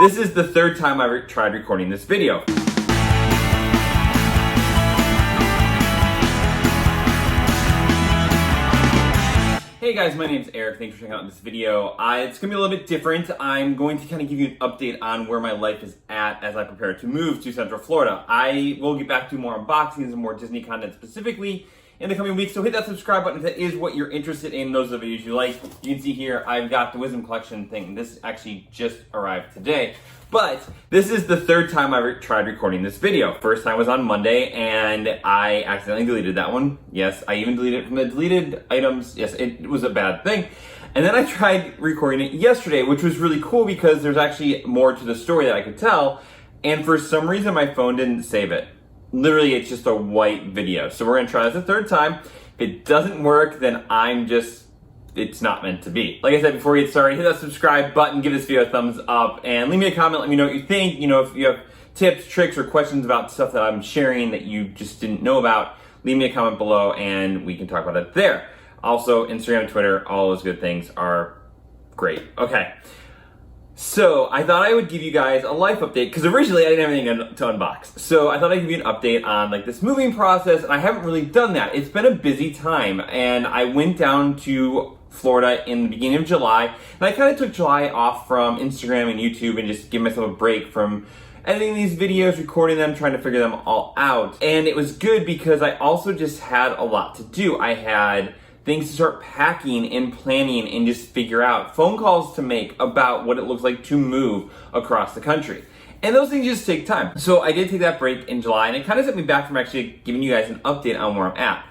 This is the third time I've tried recording this video. Hey guys, my name's Eric. Thanks for checking out this video. It's gonna be a little bit different. I'm going to kind of give you an update on where my life is at as I prepare to move to Central Florida. I will get back to more unboxings and more Disney content specifically in the coming weeks, so hit that subscribe button if that is what you're interested in, those are the videos you like. You can see here, I've got the Wisdom Collection thing. This actually just arrived today. But this is the third time I've tried recording this video. First time was on Monday, and I accidentally deleted that one. Yes, I even deleted it from the deleted items. Yes, it was a bad thing. And then I tried recording it yesterday, which was really cool because there's actually more to the story that I could tell. And for some reason, my phone didn't save it. Literally, it's just a white video. So we're gonna try this a third time. If it doesn't work, then it's not meant to be. Like I said, before we get started, hit that subscribe button, give this video a thumbs up, and leave me a comment, let me know what you think. You know, if you have tips, tricks, or questions about stuff that I'm sharing that you just didn't know about, leave me a comment below and we can talk about it there. Also, Instagram, Twitter, all those good things are great. Okay. So I thought I would give you guys a life update because originally I didn't have anything to unbox. So I thought I'd give you an update on like this moving process, and I haven't really done that. It's been a busy time, and I went down to Florida in the beginning of July, and I kind of took July off from Instagram and YouTube and just give myself a break from editing these videos, recording them, trying to figure them all out. And it was good because I also just had a lot to do. I had things to start packing and planning and just figure out, phone calls to make about what it looks like to move across the country. And those things just take time. So I did take that break in July, and it kind of set me back from actually giving you guys an update on where I'm at,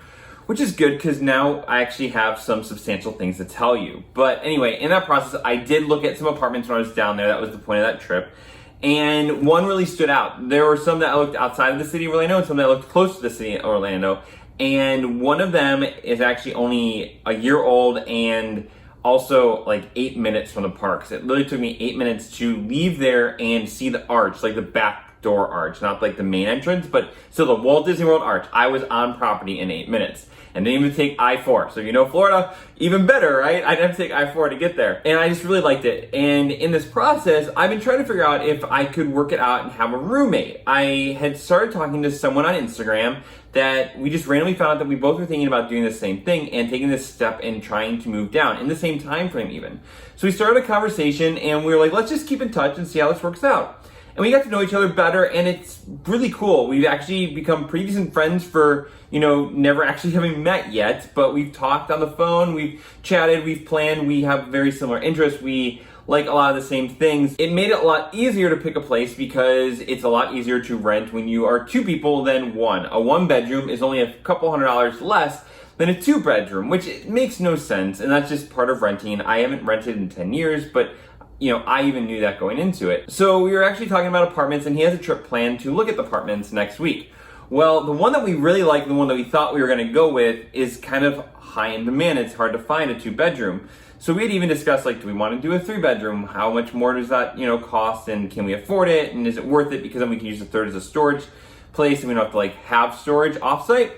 which is good because now I actually have some substantial things to tell you. But anyway, in that process, I did look at some apartments when I was down there. That was the point of that trip. And one really stood out. There were some that I looked outside of the city of Orlando and some that looked close to the city of Orlando. And one of them is actually only a year old and also like 8 minutes from the parks. It literally took me 8 minutes to leave there and see the arch, like the back door arch, not like the main entrance, but still the Walt Disney World arch. I was on property in 8 minutes. And didn't even take I-4. So if you know Florida, even better, right? I didn't have to take I-4 to get there. And I just really liked it. And in this process, I've been trying to figure out if I could work it out and have a roommate. I had started talking to someone on Instagram that we just randomly found out that we both were thinking about doing the same thing and taking this step and trying to move down in the same time frame even. So we started a conversation and we were like, let's just keep in touch and see how this works out. And we got to know each other better, and it's really cool. We've actually become pretty decent friends for, never actually having met yet, but we've talked on the phone, we've chatted, we've planned, we have very similar interests, we like a lot of the same things. It made it a lot easier to pick a place because it's a lot easier to rent when you are two people than one. A one bedroom is only a couple $100s less than a two bedroom, which makes no sense, and that's just part of renting. I haven't rented in 10 years, but I even knew that going into it. So we were actually talking about apartments, and he has a trip planned to look at the apartments next week. Well, the one that we really like, the one that we thought we were gonna go with, is kind of high in demand. It's hard to find a two bedroom. So we had even discussed, do we wanna do a three bedroom? How much more does that, cost, and can we afford it? And is it worth it? Because then we can use the third as a storage place, and we don't have to have storage offsite.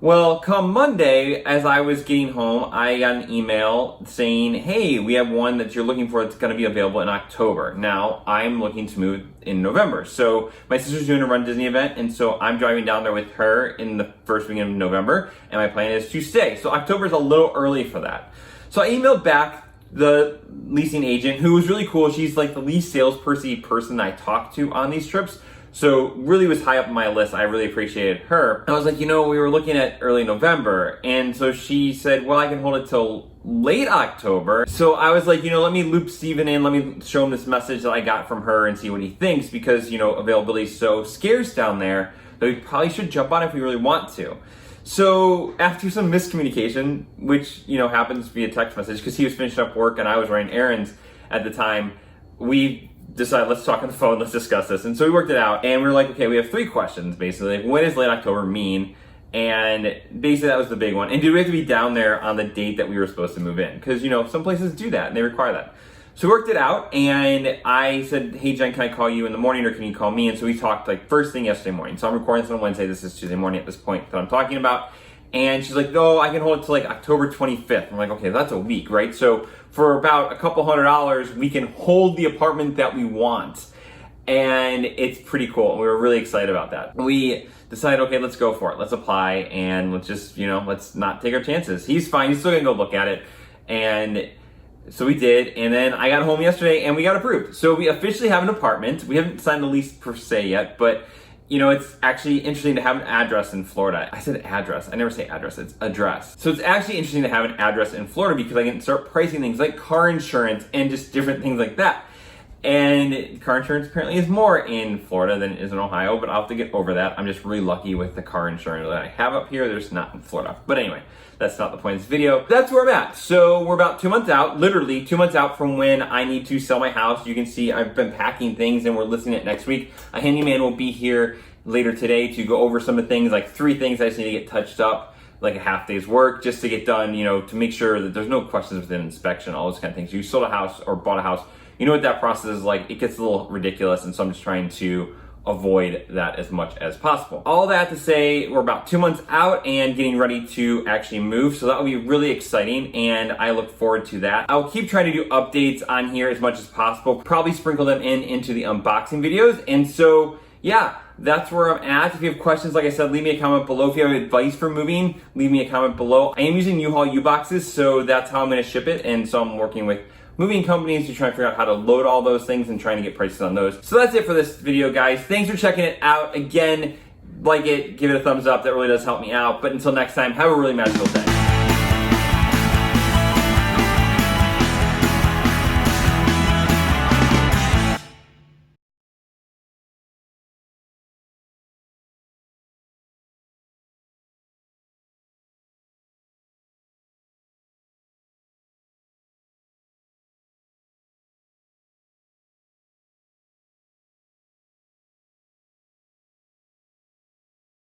Well, come Monday, as I was getting home, I got an email saying, hey, we have one that you're looking for that's going to be available in October. Now, I'm looking to move in November. So my sister's doing a Run Disney event, and so I'm driving down there with her in the first week of November, and my plan is to stay. So October is a little early for that. So I emailed back the leasing agent, who was really cool. She's like the least salesperson I talked to on these trips. So really was high up on my list. I really appreciated her. I was like, we were looking at early November. And so she said, well, I can hold it till late October. So I was like, let me loop Steven in. Let me show him this message that I got from her and see what he thinks, because, availability is so scarce down there that we probably should jump on if we really want to. So after some miscommunication, which, happens via text message, because he was finishing up work and I was running errands at the time, we decided, let's talk on the phone, let's discuss this. And so we worked it out, and we were like, okay, we have three questions, basically. When does late October mean? And basically that was the big one. And do we have to be down there on the date that we were supposed to move in? Because, some places do that, and they require that. So we worked it out, and I said, hey, Jen, can I call you in the morning, or can you call me? And so we talked first thing yesterday morning. So I'm recording this on Wednesday. This is Tuesday morning at this point that I'm talking about. And she's like, no, I can hold it till like October 25th. I'm like, okay, that's a week, right? So for about a couple $100, we can hold the apartment that we want. And it's pretty cool. We were really excited about that. We decided, okay, let's go for it. Let's apply and let's just, let's not take our chances. He's fine. He's still gonna go look at it. And so we did. And then I got home yesterday and we got approved. So we officially have an apartment. We haven't signed the lease per se yet, but it's actually interesting to have an address in Florida. I said address. I never say address. It's address. So it's actually interesting to have an address in Florida because I can start pricing things like car insurance and just different things like that. And car insurance apparently is more in Florida than it is in Ohio, but I'll have to get over that. I'm just really lucky with the car insurance that I have up here. There's not in Florida. But anyway, that's not the point of this video. That's where I'm at. So we're about 2 months out, literally 2 months out from when I need to sell my house. You can see I've been packing things and we're listing it next week. A handyman will be here later today to go over some of the things, like 3 things I just need to get touched up, like a half day's work just to get done, to make sure that there's no questions with an inspection, all those kind of things. You sold a house or bought a house, you know what that process is like. It gets a little ridiculous, and so I'm just trying to avoid that as much as possible. All that to say, we're about 2 months out and getting ready to actually move, so that will be really exciting, and I look forward to that. I'll keep trying to do updates on here as much as possible, probably sprinkle them into the unboxing videos, and so yeah, that's where I'm at. If you have questions, like I said, leave me a comment below. If you have advice for moving, leave me a comment below. I am using U-Haul U-Boxes, so that's how I'm gonna ship it, and so I'm working with moving companies to try and figure out how to load all those things and trying to get prices on those. So that's it for this video, guys. Thanks for checking it out. Again, like it, give it a thumbs up. That really does help me out. But until next time, have a really magical day.